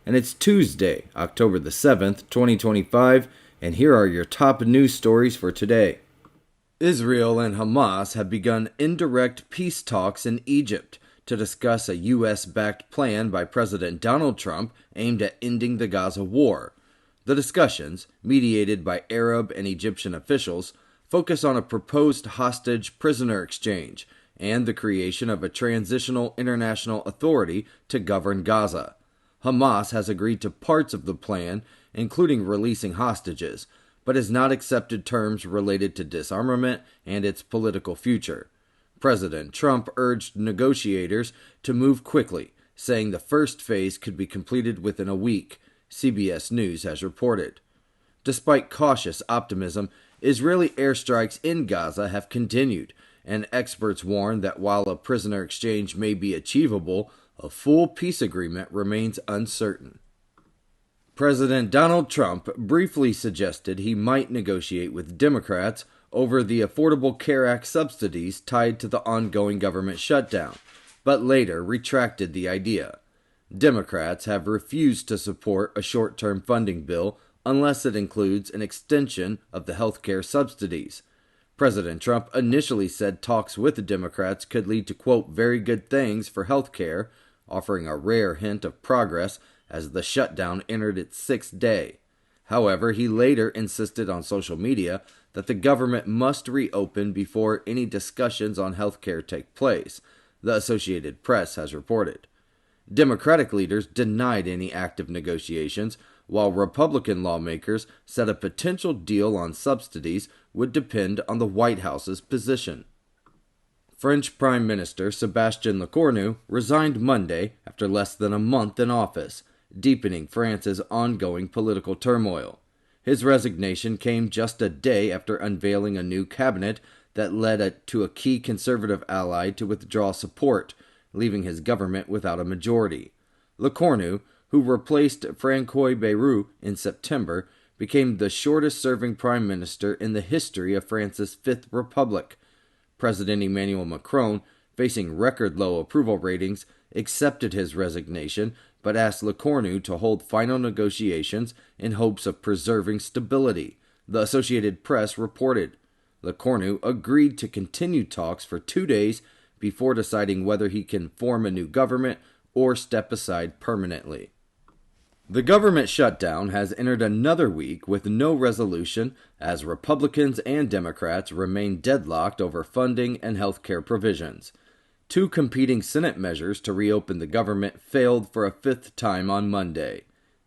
and it's Tuesday, October the 7th, 2025, and here are your top news stories for today. Israel and Hamas have begun indirect peace talks in Egypt to discuss a U.S.-backed plan by President Donald Trump aimed at ending the Gaza war. The discussions, mediated by Arab and Egyptian officials, focus on a proposed hostage prisoner exchange and the creation of a transitional international authority to govern Gaza. Hamas has agreed to parts of the plan, including releasing hostages, but has not accepted terms related to disarmament and its political future. President Trump urged negotiators to move quickly, saying the first phase could be completed within a week, CBS News has reported. Despite cautious optimism, Israeli airstrikes in Gaza have continued, and experts warn that while a prisoner exchange may be achievable, a full peace agreement remains uncertain. President Donald Trump briefly suggested he might negotiate with Democrats over the Affordable Care Act subsidies tied to the ongoing government shutdown, but later retracted the idea. Democrats have refused to support a short-term funding bill unless it includes an extension of the health care subsidies. President Trump initially said talks with the Democrats could lead to, quote, very good things for health care, offering a rare hint of progress as the shutdown entered its sixth day. However, he later insisted on social media that the government must reopen before any discussions on health care take place, the Associated Press has reported. Democratic leaders denied any active negotiations, while Republican lawmakers said a potential deal on subsidies would depend on the White House's position. French Prime Minister Sébastien Lecornu resigned Monday after less than a month in office, deepening France's ongoing political turmoil. His resignation came just a day after unveiling a new cabinet that led to a key conservative ally to withdraw support, leaving his government without a majority. Lecornu, who replaced François Bayrou in September, became the shortest-serving prime minister in the history of France's Fifth Republic. President Emmanuel Macron, facing record-low approval ratings, accepted his resignation but asked Lecornu to hold final negotiations in hopes of preserving stability, the Associated Press reported. Lecornu agreed to continue talks for 2 days before deciding whether he can form a new government or step aside permanently. The government shutdown has entered another week with no resolution as Republicans and Democrats remain deadlocked over funding and health care provisions. Two competing Senate measures to reopen the government failed for a fifth time on Monday.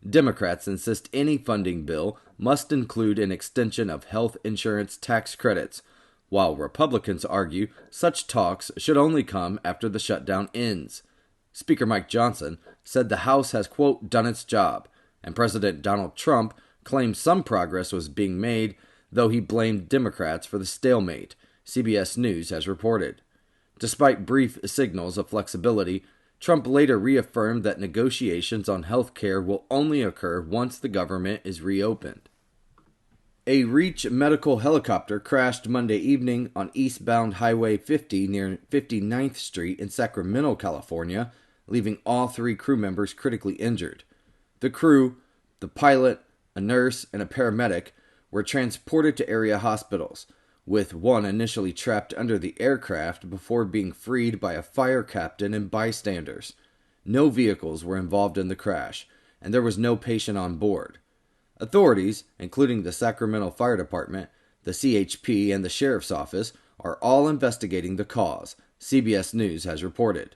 Democrats insist any funding bill must include an extension of health insurance tax credits, while Republicans argue such talks should only come after the shutdown ends. Speaker Mike Johnson said the House has, quote, done its job, and President Donald Trump claimed some progress was being made, though he blamed Democrats for the stalemate, CBS News has reported. Despite brief signals of flexibility, Trump later reaffirmed that negotiations on health care will only occur once the government is reopened. A Reach medical helicopter crashed Monday evening on eastbound Highway 50 near 59th Street in Sacramento, California, leaving all 3 crew members critically injured. The crew, the pilot, a nurse, and a paramedic were transported to area hospitals, with one initially trapped under the aircraft before being freed by a fire captain and bystanders. No vehicles were involved in the crash, and there was no patient on board. Authorities, including the Sacramento Fire Department, the CHP, and the Sheriff's Office, are all investigating the cause, CBS News has reported.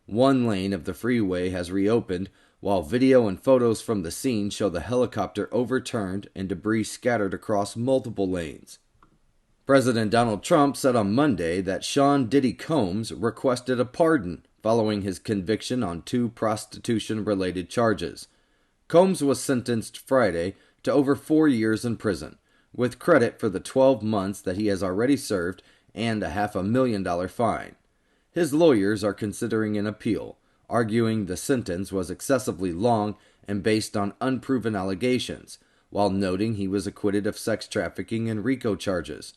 One lane of the freeway has reopened, while video and photos from the scene show the helicopter overturned and debris scattered across multiple lanes. President Donald Trump said on Monday that Sean Diddy Combs requested a pardon following his conviction on 2 prostitution-related charges. Combs was sentenced Friday to over 4 years in prison, with credit for the 12 months that he has already served and a $500,000 fine. His lawyers are considering an appeal, arguing the sentence was excessively long and based on unproven allegations, while noting he was acquitted of sex trafficking and RICO charges.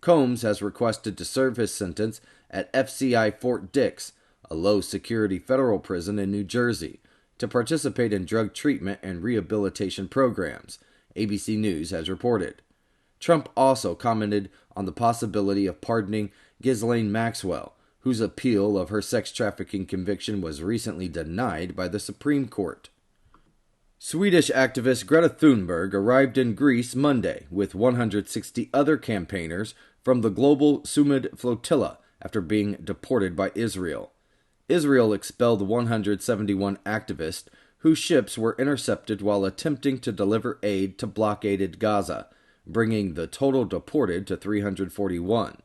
Combs has requested to serve his sentence at FCI Fort Dix, a low-security federal prison in New Jersey, to participate in drug treatment and rehabilitation programs, ABC News has reported. Trump also commented on the possibility of pardoning Ghislaine Maxwell, whose appeal of her sex trafficking conviction was recently denied by the Supreme Court. Swedish activist Greta Thunberg arrived in Greece Monday with 160 other campaigners from the global Sumud flotilla after being deported by Israel. Israel expelled 171 activists whose ships were intercepted while attempting to deliver aid to blockaded Gaza, bringing the total deported to 341.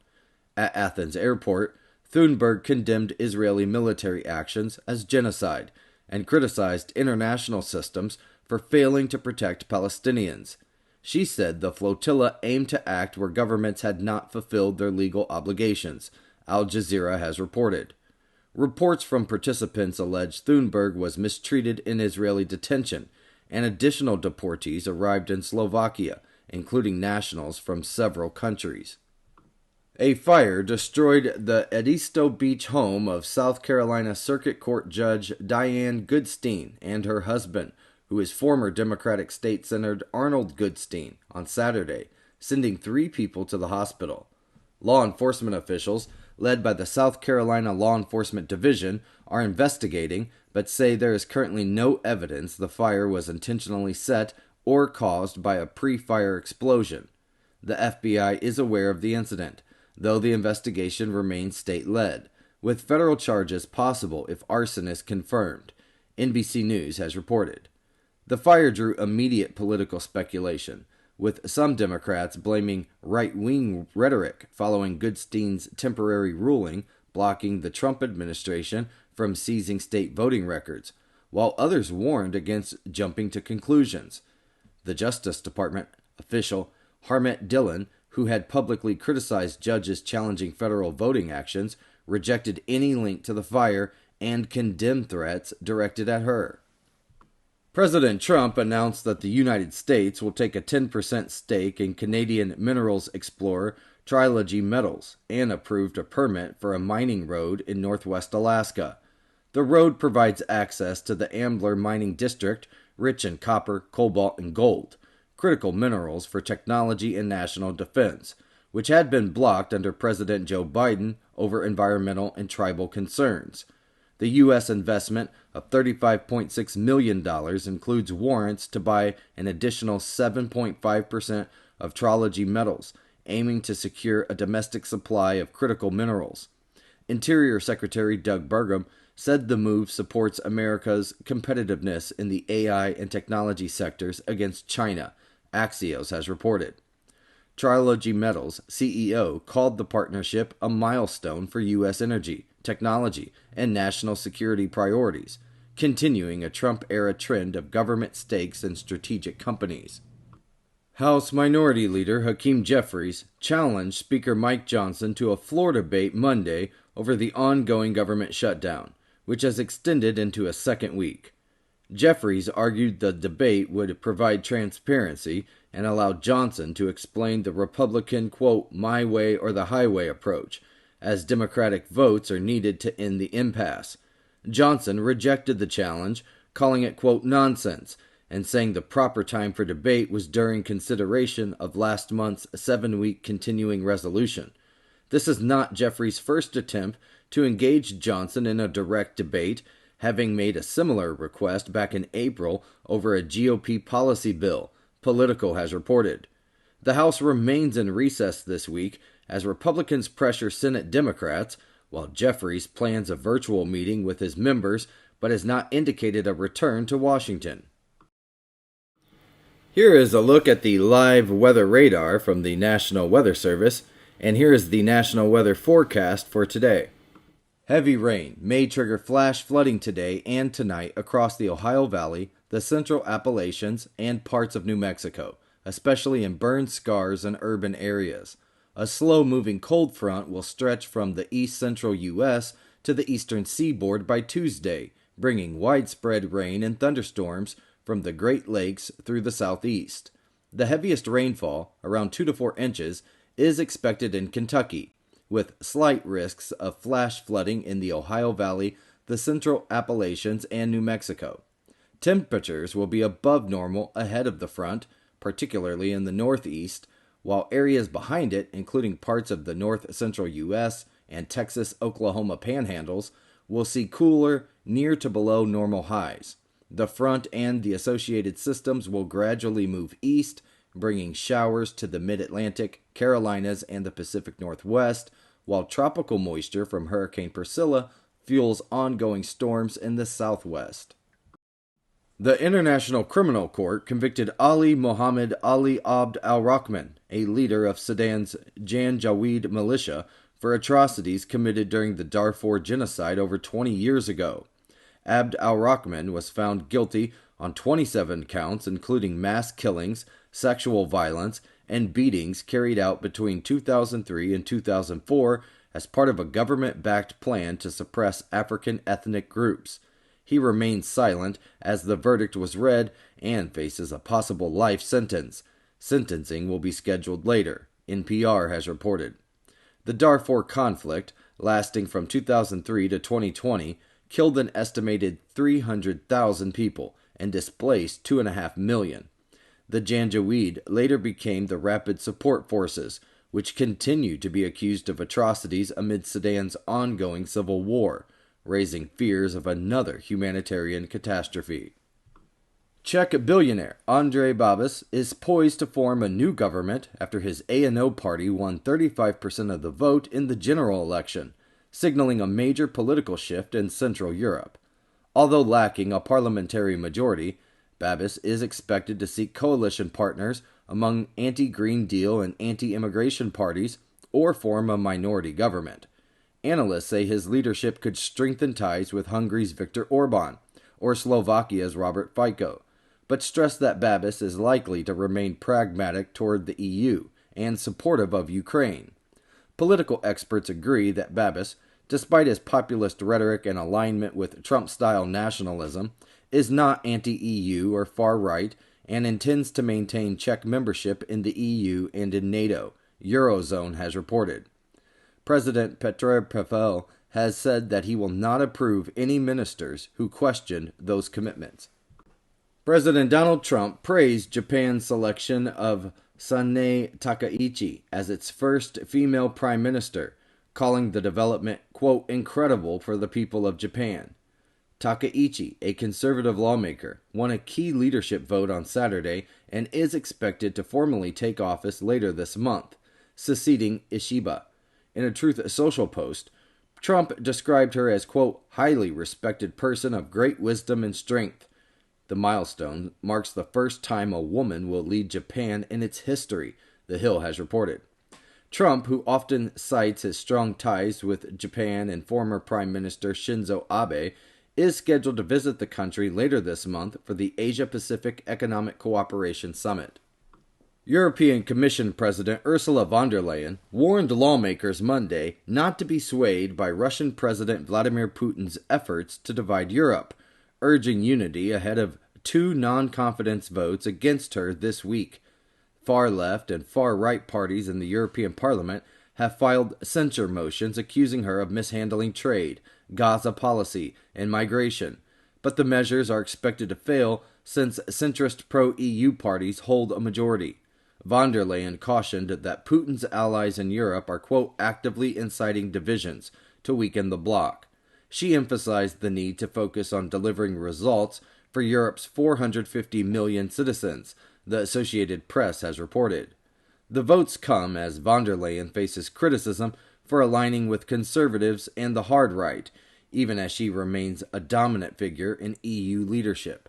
At Athens airport, Thunberg condemned Israeli military actions as genocide and criticized international systems for failing to protect Palestinians. She said the flotilla aimed to act where governments had not fulfilled their legal obligations, Al Jazeera has reported. Reports from participants allege Thunberg was mistreated in Israeli detention, and additional deportees arrived in Slovakia, including nationals from several countries. A fire destroyed the Edisto Beach home of South Carolina Circuit Court Judge Diane Goodstein and her husband, who is former Democratic State Senator Arnold Goodstein, on Saturday, sending 3 people to the hospital. Law enforcement officials, led by the South Carolina Law Enforcement Division, are investigating, but say there is currently no evidence the fire was intentionally set or caused by a pre-fire explosion. The FBI is aware of the incident, though the investigation remains state-led, with federal charges possible if arson is confirmed, NBC News has reported. The fire drew immediate political speculation, with some Democrats blaming right-wing rhetoric following Goodstein's temporary ruling blocking the Trump administration from seizing state voting records, while others warned against jumping to conclusions. The Justice Department official Harmet Dillon, who had publicly criticized judges challenging federal voting actions, rejected any link to the fire and condemned threats directed at her. President Trump announced that the United States will take a 10% stake in Canadian minerals explorer Trilogy Metals and approved a permit for a mining road in northwest Alaska. The road provides access to the Ambler Mining District, rich in copper, cobalt, and gold, critical minerals for technology and national defense, which had been blocked under President Joe Biden over environmental and tribal concerns. The U.S. investment of $35.6 million includes warrants to buy an additional 7.5% of Trilogy Metals, aiming to secure a domestic supply of critical minerals. Interior Secretary Doug Burgum said the move supports America's competitiveness in the AI and technology sectors against China, Axios has reported. Trilogy Metals CEO called the partnership a milestone for U.S. energy, technology, and national security priorities, continuing a Trump-era trend of government stakes in strategic companies. House Minority Leader Hakeem Jeffries challenged Speaker Mike Johnson to a floor debate Monday over the ongoing government shutdown, which has extended into a second week. Jeffries argued the debate would provide transparency and allow Johnson to explain the Republican, quote, my way or the highway approach, as Democratic votes are needed to end the impasse. Johnson rejected the challenge, calling it, quote, nonsense, and saying the proper time for debate was during consideration of last month's 7-week continuing resolution. This is not Jeffries' first attempt to engage Johnson in a direct debate, having made a similar request back in April over a GOP policy bill, Politico has reported. The House remains in recess this week as Republicans pressure Senate Democrats, while Jeffries plans a virtual meeting with his members but has not indicated a return to Washington. Here is a look at the live weather radar from the National Weather Service, and here is the National Weather Forecast for today. Heavy rain may trigger flash flooding today and tonight across the Ohio Valley, the Central Appalachians, and parts of New Mexico, especially in burned scars and urban areas. A slow-moving cold front will stretch from the east-central U.S. to the eastern seaboard by Tuesday, bringing widespread rain and thunderstorms from the Great Lakes through the southeast. The heaviest rainfall, around 2 to 4 inches, is expected in Kentucky, with slight risks of flash flooding in the Ohio Valley, the Central Appalachians, and New Mexico. Temperatures will be above normal ahead of the front, particularly in the northeast, while areas behind it, including parts of the north central U.S. and Texas-Oklahoma panhandles, will see cooler, near to below normal highs. The front and the associated systems will gradually move east, bringing showers to the mid-Atlantic, Carolinas, and the Pacific Northwest, while tropical moisture from Hurricane Priscilla fuels ongoing storms in the southwest. The International Criminal Court convicted Ali Mohammed Ali Abd al-Rahman, a leader of Sudan's Janjaweed militia, for atrocities committed during the Darfur genocide over 20 years ago. Abd al-Rahman was found guilty on 27 counts, including mass killings, sexual violence, and beatings carried out between 2003 and 2004 as part of a government-backed plan to suppress African ethnic groups. He remained silent as the verdict was read and faces a possible life sentence. Sentencing will be scheduled later, NPR has reported. The Darfur conflict, lasting from 2003 to 2020, killed an estimated 300,000 people and displaced 2.5 million. The Janjaweed later became the Rapid Support Forces, which continue to be accused of atrocities amid Sudan's ongoing civil war, raising fears of another humanitarian catastrophe. Czech billionaire Andrej Babiš is poised to form a new government after his ANO party won 35% of the vote in the general election, signaling a major political shift in Central Europe. Although lacking a parliamentary majority, Babiš is expected to seek coalition partners among anti-Green Deal and anti-immigration parties or form a minority government. Analysts say his leadership could strengthen ties with Hungary's Viktor Orban or Slovakia's Robert Fico, but stress that Babiš is likely to remain pragmatic toward the EU and supportive of Ukraine. Political experts agree that Babiš, despite his populist rhetoric and alignment with Trump-style nationalism, is not anti-EU or far-right and intends to maintain Czech membership in the EU and in NATO, Eurozone has reported. President Petr Pavel has said that he will not approve any ministers who question those commitments. President Donald Trump praised Japan's selection of Sanae Takaichi as its first female prime minister, calling the development, quote, incredible for the people of Japan. Takaichi, a conservative lawmaker, won a key leadership vote on Saturday and is expected to formally take office later this month, succeeding Ishiba. In a Truth Social post, Trump described her as, quote, highly respected person of great wisdom and strength. The milestone marks the first time a woman will lead Japan in its history, The Hill has reported. Trump, who often cites his strong ties with Japan and former Prime Minister Shinzo Abe, is scheduled to visit the country later this month for the Asia-Pacific Economic Cooperation Summit. European Commission President Ursula von der Leyen warned lawmakers Monday not to be swayed by Russian President Vladimir Putin's efforts to divide Europe, urging unity ahead of two non-confidence votes against her this week. Far-left and far-right parties in the European Parliament have filed censure motions accusing her of mishandling trade, Gaza policy, and migration, but the measures are expected to fail since centrist pro-EU parties hold a majority. Von der Leyen cautioned that Putin's allies in Europe are, quote, actively inciting divisions to weaken the bloc. She emphasized the need to focus on delivering results for Europe's 450 million citizens, the Associated Press has reported. The votes come as von der Leyen faces criticism for aligning with conservatives and the hard right, even as she remains a dominant figure in EU leadership.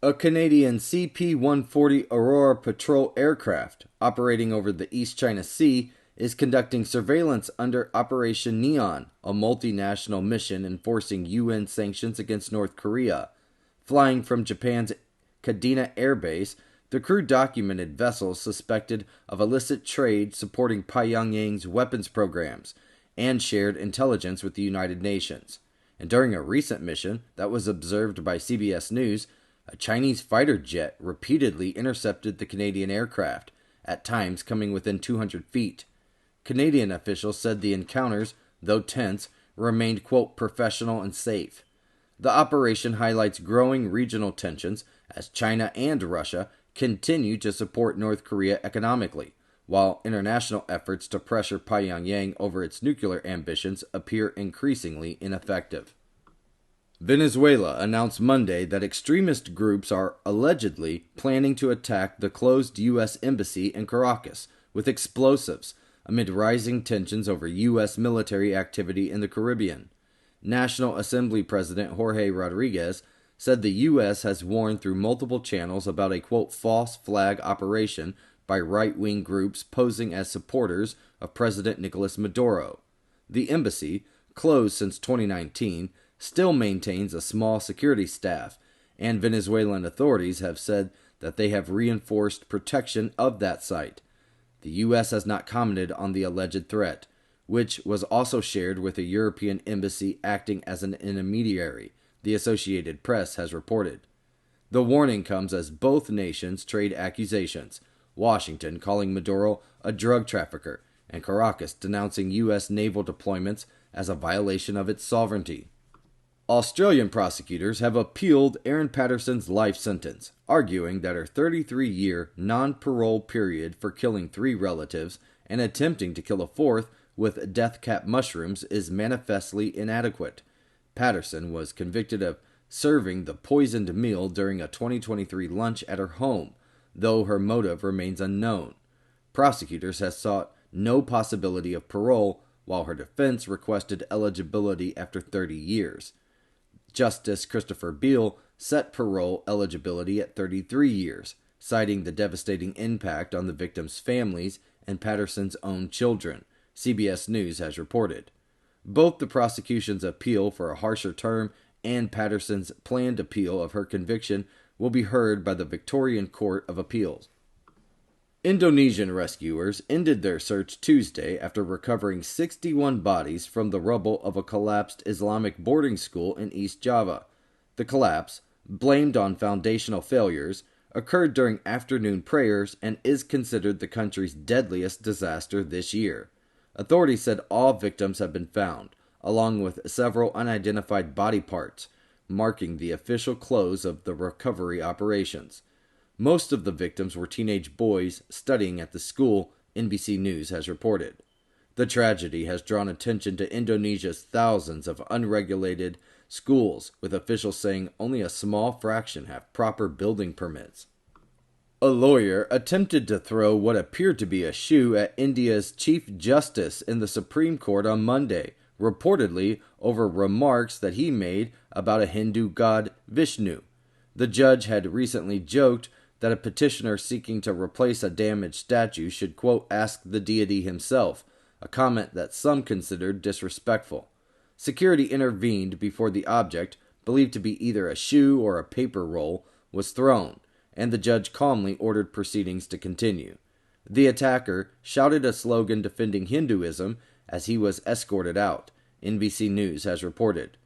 A Canadian CP-140 Aurora patrol aircraft operating over the East China Sea is conducting surveillance under Operation Neon, a multinational mission enforcing UN sanctions against North Korea. Flying from Japan's Kadena Air Base, the crew documented vessels suspected of illicit trade supporting Pyongyang's weapons programs and shared intelligence with the United Nations. And during a recent mission that was observed by CBS News, a Chinese fighter jet repeatedly intercepted the Canadian aircraft, at times coming within 200 feet. Canadian officials said the encounters, though tense, remained, quote, professional and safe. The operation highlights growing regional tensions as China and Russia continue to support North Korea economically, while international efforts to pressure Pyongyang over its nuclear ambitions appear increasingly ineffective. Venezuela announced Monday that extremist groups are allegedly planning to attack the closed U.S. embassy in Caracas with explosives amid rising tensions over U.S. military activity in the Caribbean. National Assembly President Jorge Rodriguez said the U.S. has warned through multiple channels about a, quote, false flag operation by right-wing groups posing as supporters of President Nicolas Maduro. The embassy, closed since 2019, still maintains a small security staff, and Venezuelan authorities have said that they have reinforced protection of that site. The U.S. has not commented on the alleged threat, which was also shared with a European embassy acting as an intermediary, the Associated Press has reported. The warning comes as both nations trade accusations, Washington calling Maduro a drug trafficker and Caracas denouncing U.S. naval deployments as a violation of its sovereignty. Australian prosecutors have appealed Erin Patterson's life sentence, arguing that her 33-year non-parole period for killing 3 relatives and attempting to kill a 4th with death cap mushrooms is manifestly inadequate. Patterson was convicted of serving the poisoned meal during a 2023 lunch at her home, though her motive remains unknown. Prosecutors have sought no possibility of parole, while her defense requested eligibility after 30 years. Justice Christopher Beale set parole eligibility at 33 years, citing the devastating impact on the victims' families and Patterson's own children, CBS News has reported. Both the prosecution's appeal for a harsher term and Patterson's planned appeal of her conviction will be heard by the Victorian Court of Appeals. Indonesian rescuers ended their search Tuesday after recovering 61 bodies from the rubble of a collapsed Islamic boarding school in East Java. The collapse, blamed on foundational failures, occurred during afternoon prayers and is considered the country's deadliest disaster this year. Authorities said all victims have been found, along with several unidentified body parts, marking the official close of the recovery operations. Most of the victims were teenage boys studying at the school, NBC News has reported. The tragedy has drawn attention to Indonesia's thousands of unregulated schools, with officials saying only a small fraction have proper building permits. A lawyer attempted to throw what appeared to be a shoe at India's Chief Justice in the Supreme Court on Monday, reportedly over remarks that he made about a Hindu god, Vishnu. The judge had recently joked that a petitioner seeking to replace a damaged statue should, quote, ask the deity himself, a comment that some considered disrespectful. Security intervened before the object, believed to be either a shoe or a paper roll, was thrown, and the judge calmly ordered proceedings to continue. The attacker shouted a slogan defending Hinduism as he was escorted out, NBC News has reported.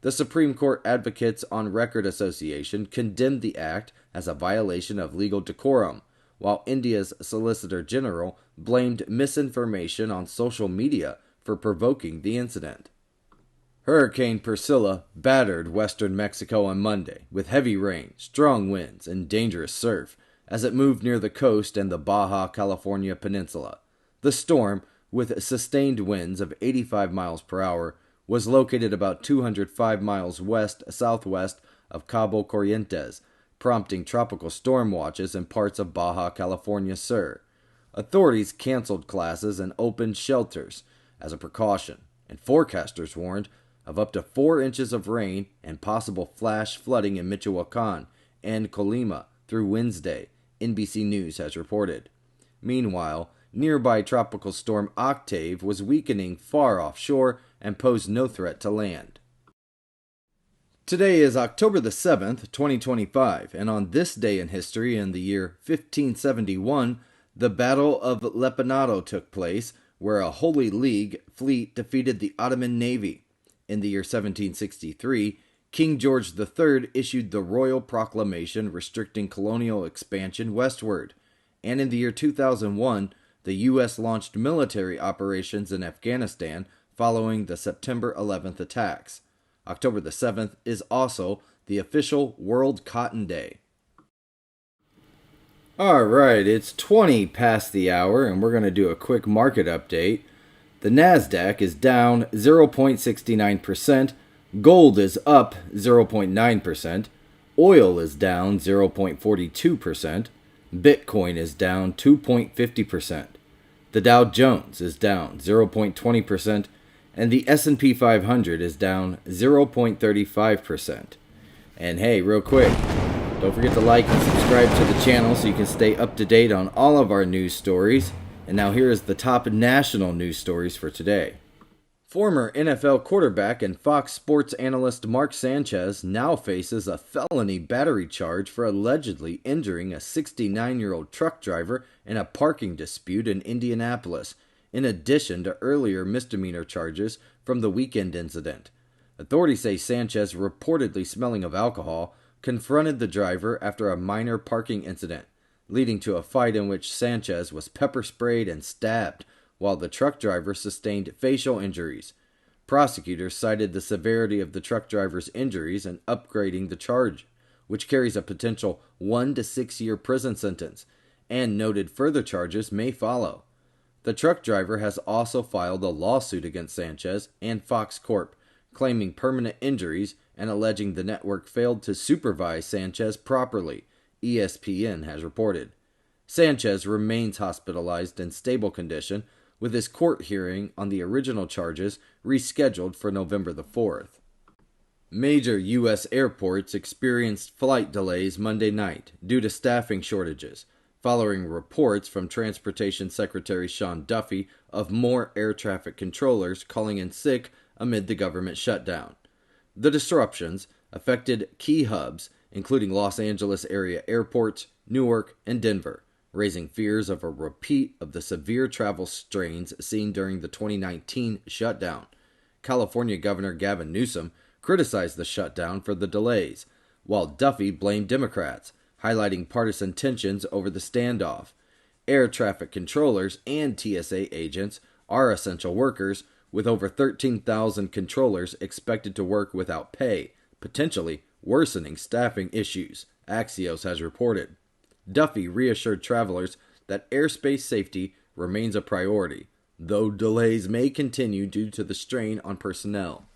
The Supreme Court Advocates on Record Association condemned the act as a violation of legal decorum, while India's Solicitor General blamed misinformation on social media for provoking the incident. Hurricane Priscilla battered western Mexico on Monday with heavy rain, strong winds, and dangerous surf as it moved near the coast and the Baja California peninsula. The storm, with sustained winds of 85 miles per hour, was located about 205 miles west-southwest of Cabo Corrientes, prompting tropical storm watches in parts of Baja California Sur. Authorities canceled classes and opened shelters as a precaution, and forecasters warned of up to 4 inches of rain and possible flash flooding in Michoacan and Colima through Wednesday, NBC News has reported. Meanwhile, nearby tropical storm Octave was weakening far offshore and posed no threat to land. Today is October the 7th, 2025, and on this day in history in the year 1571, the Battle of Lepanto took place, where a Holy League fleet defeated the Ottoman Navy. In the year 1763, King George III issued the Royal Proclamation restricting colonial expansion westward, and in the year 2001, the U.S. launched military operations in Afghanistan following the September 11th attacks. October the 7th is also the official World Cotton Day. Alright, it's 20 past the hour, and we're going to do a quick market update. The NASDAQ is down 0.69%, gold is up 0.9%, oil is down 0.42%, Bitcoin is down 2.50%, the Dow Jones is down 0.20%, and the S&P 500 is down 0.35%. And hey, real quick, don't forget to like and subscribe to the channel so you can stay up to date on all of our news stories. And now here is the top national news stories for today. Former NFL quarterback and Fox Sports analyst Mark Sanchez now faces a felony battery charge for allegedly injuring a 69-year-old truck driver in a parking dispute in Indianapolis, in addition to earlier misdemeanor charges from the weekend incident. Authorities say Sanchez, reportedly smelling of alcohol, confronted the driver after a minor parking incident, leading to a fight in which Sanchez was pepper sprayed and stabbed, while the truck driver sustained facial injuries. Prosecutors cited the severity of the truck driver's injuries in upgrading the charge, which carries a potential 1 to 6 year prison sentence, and noted further charges may follow. The truck driver has also filed a lawsuit against Sanchez and Fox Corp, claiming permanent injuries and alleging the network failed to supervise Sanchez properly, ESPN has reported. Sanchez remains hospitalized in stable condition, with his court hearing on the original charges rescheduled for November the 4th. Major U.S. airports experienced flight delays Monday night due to staffing shortages, following reports from Transportation Secretary Sean Duffy of more air traffic controllers calling in sick amid the government shutdown. The disruptions affected key hubs, including Los Angeles area airports, Newark, and Denver, raising fears of a repeat of the severe travel strains seen during the 2019 shutdown. California Governor Gavin Newsom criticized the shutdown for the delays, while Duffy blamed Democrats, highlighting partisan tensions over the standoff. Air traffic controllers and TSA agents are essential workers, with over 13,000 controllers expected to work without pay, potentially worsening staffing issues, Axios has reported. Duffy reassured travelers that airspace safety remains a priority, though delays may continue due to the strain on personnel.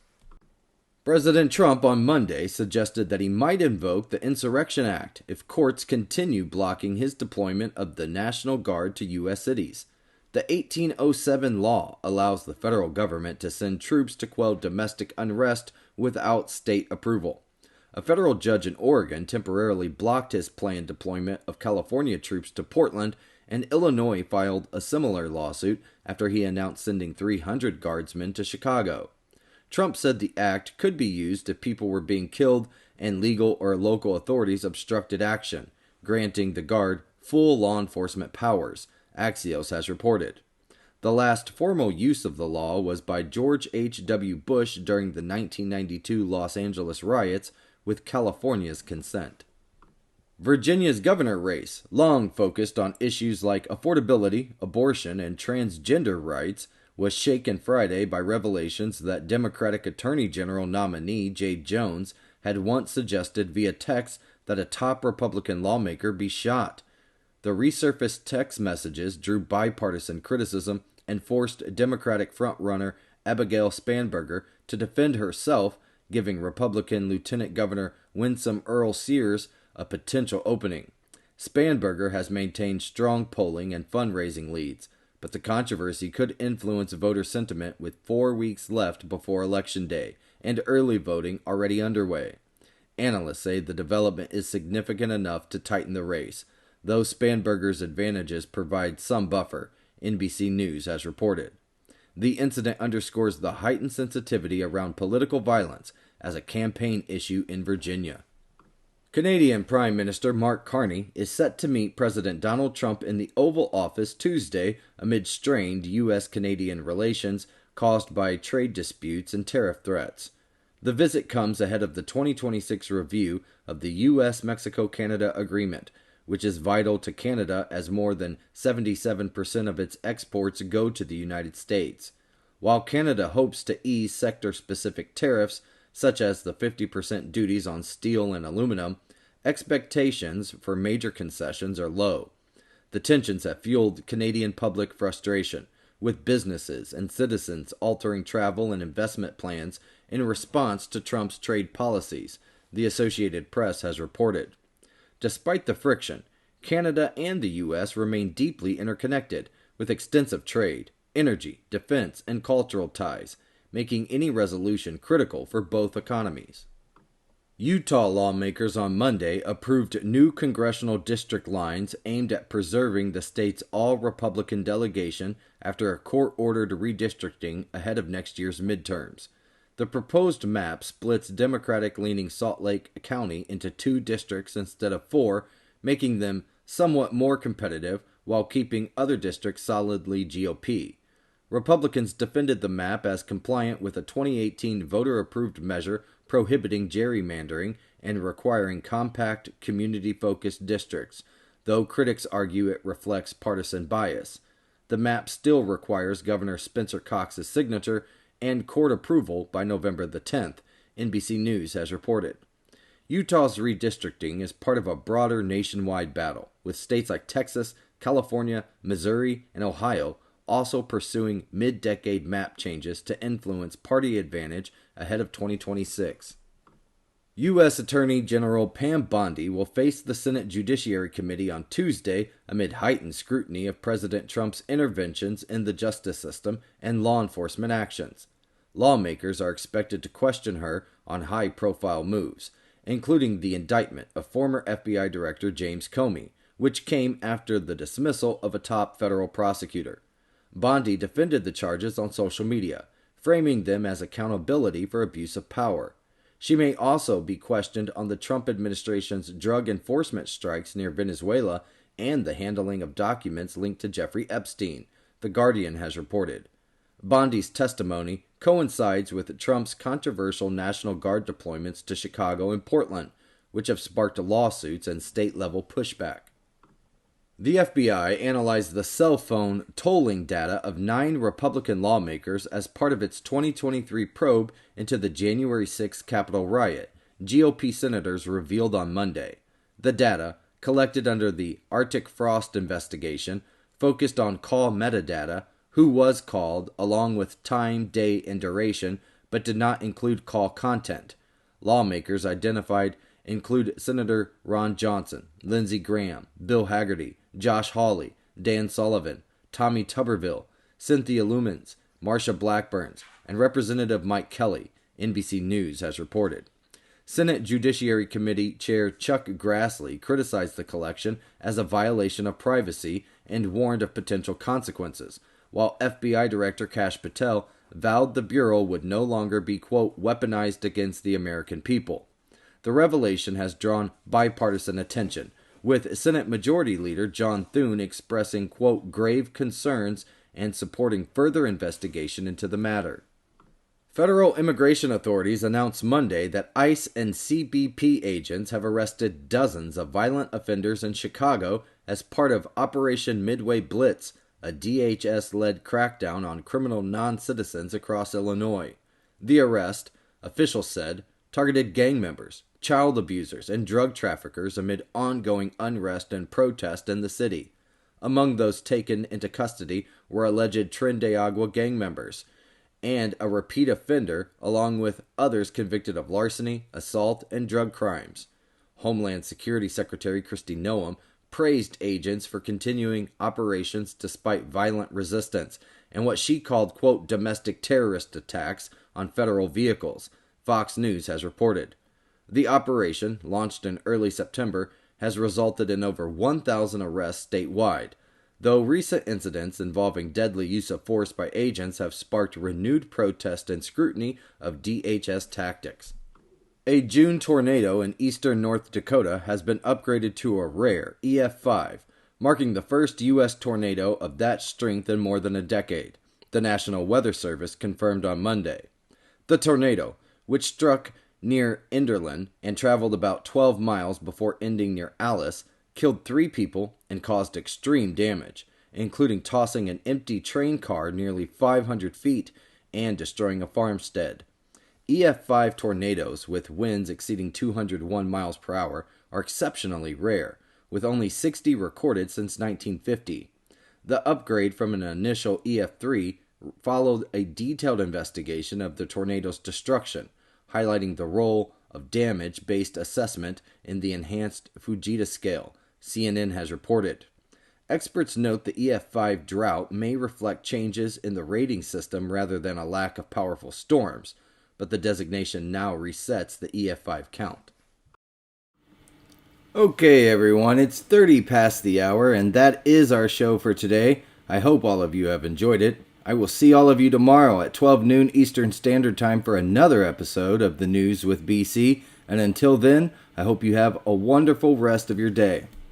President Trump on Monday suggested that he might invoke the Insurrection Act if courts continue blocking his deployment of the National Guard to U.S. cities. The 1807 law allows the federal government to send troops to quell domestic unrest without state approval. A federal judge in Oregon temporarily blocked his planned deployment of California troops to Portland, and Illinois filed a similar lawsuit after he announced sending 300 guardsmen to Chicago. Trump said the act could be used if people were being killed and legal or local authorities obstructed action, granting the Guard full law enforcement powers, Axios has reported. The last formal use of the law was by George H.W. Bush during the 1992 Los Angeles riots, with California's consent. Virginia's governor race, long focused on issues like affordability, abortion, and transgender rights, was shaken Friday by revelations that Democratic Attorney General nominee Jay Jones had once suggested via text that a top Republican lawmaker be shot. The resurfaced text messages drew bipartisan criticism and forced Democratic frontrunner Abigail Spanberger to defend herself, giving Republican Lieutenant Governor Winsome Earl Sears a potential opening. Spanberger has maintained strong polling and fundraising leads, but the controversy could influence voter sentiment with 4 weeks left before Election Day and early voting already underway. Analysts say the development is significant enough to tighten the race, though Spanberger's advantages provide some buffer, NBC News has reported. The incident underscores the heightened sensitivity around political violence as a campaign issue in Virginia. Canadian Prime Minister Mark Carney is set to meet President Donald Trump in the Oval Office Tuesday amid strained U.S.-Canadian relations caused by trade disputes and tariff threats. The visit comes ahead of the 2026 review of the U.S.-Mexico-Canada Agreement, which is vital to Canada as more than 77% of its exports go to the United States. While Canada hopes to ease sector-specific tariffs, such as the 50% duties on steel and aluminum, expectations for major concessions are low. The tensions have fueled Canadian public frustration, with businesses and citizens altering travel and investment plans in response to Trump's trade policies, the Associated Press has reported. Despite the friction, Canada and the U.S. remain deeply interconnected, with extensive trade, energy, defense, and cultural ties, making any resolution critical for both economies. Utah lawmakers on Monday approved new congressional district lines aimed at preserving the state's all-Republican delegation after a court-ordered redistricting ahead of next year's midterms. The proposed map splits Democratic-leaning Salt Lake County into 2 districts instead of 4, making them somewhat more competitive while keeping other districts solidly GOP. Republicans defended the map as compliant with a 2018 voter-approved measure prohibiting gerrymandering and requiring compact, community-focused districts, though critics argue it reflects partisan bias. The map still requires Governor Spencer Cox's signature and court approval by November the 10th, NBC News has reported. Utah's redistricting is part of a broader nationwide battle, with states like Texas, California, Missouri, and Ohio also pursuing mid-decade map changes to influence party advantage ahead of 2026. U.S. Attorney General Pam Bondi will face the Senate Judiciary Committee on Tuesday amid heightened scrutiny of President Trump's interventions in the justice system and law enforcement actions. Lawmakers are expected to question her on high-profile moves, including the indictment of former FBI Director James Comey, which came after the dismissal of a top federal prosecutor. Bondi defended the charges on social media, framing them as accountability for abuse of power. She may also be questioned on the Trump administration's drug enforcement strikes near Venezuela and the handling of documents linked to Jeffrey Epstein, The Guardian has reported. Bondi's testimony coincides with Trump's controversial National Guard deployments to Chicago and Portland, which have sparked lawsuits and state-level pushback. The FBI analyzed the cell phone tolling data of 9 Republican lawmakers as part of its 2023 probe into the January 6 Capitol riot, GOP senators revealed on Monday. The data, collected under the Arctic Frost investigation, focused on call metadata, who was called, along with time, date, and duration, but did not include call content. Lawmakers identified include Senator Ron Johnson, Lindsey Graham, Bill Hagerty, Josh Hawley, Dan Sullivan, Tommy Tuberville, Cynthia Lumens, Marsha Blackburns, and Representative Mike Kelly, NBC News has reported. Senate Judiciary Committee Chair Chuck Grassley criticized the collection as a violation of privacy and warned of potential consequences, while FBI Director Kash Patel vowed the Bureau would no longer be, quote, weaponized against the American people. The revelation has drawn bipartisan attention, with Senate Majority Leader John Thune expressing, quote, grave concerns and supporting further investigation into the matter. Federal immigration authorities announced Monday that ICE and CBP agents have arrested dozens of violent offenders in Chicago as part of Operation Midway Blitz, a DHS-led crackdown on criminal non-citizens across Illinois. The arrest, officials said, targeted gang members, child abusers, and drug traffickers amid ongoing unrest and protest in the city. Among those taken into custody were alleged Tren de Agua gang members and a repeat offender, along with others convicted of larceny, assault, and drug crimes. Homeland Security Secretary Kristi Noem praised agents for continuing operations despite violent resistance and what she called, quote, domestic terrorist attacks on federal vehicles, Fox News has reported. The operation, launched in early September, has resulted in over 1,000 arrests statewide, though recent incidents involving deadly use of force by agents have sparked renewed protest and scrutiny of DHS tactics. A June tornado in eastern North Dakota has been upgraded to a rare EF5, marking the first U.S. tornado of that strength in more than a decade, the National Weather Service confirmed on Monday. The tornado, which struck near Enderlin and traveled about 12 miles before ending near Alice, killed 3 people and caused extreme damage, including tossing an empty train car nearly 500 feet and destroying a farmstead. EF5 tornadoes with winds exceeding 201 miles per hour are exceptionally rare, with only 60 recorded since 1950. The upgrade from an initial EF3 followed a detailed investigation of the tornado's destruction, highlighting the role of damage-based assessment in the enhanced Fujita scale, CNN has reported. Experts note the EF5 drought may reflect changes in the rating system rather than a lack of powerful storms, but the designation now resets the EF5 count. Okay, everyone, it's 30 past the hour, and that is our show for today. I hope all of you have enjoyed it. I will see all of you tomorrow at 12 noon Eastern Standard Time for another episode of The News with BC, and until then, I hope you have a wonderful rest of your day.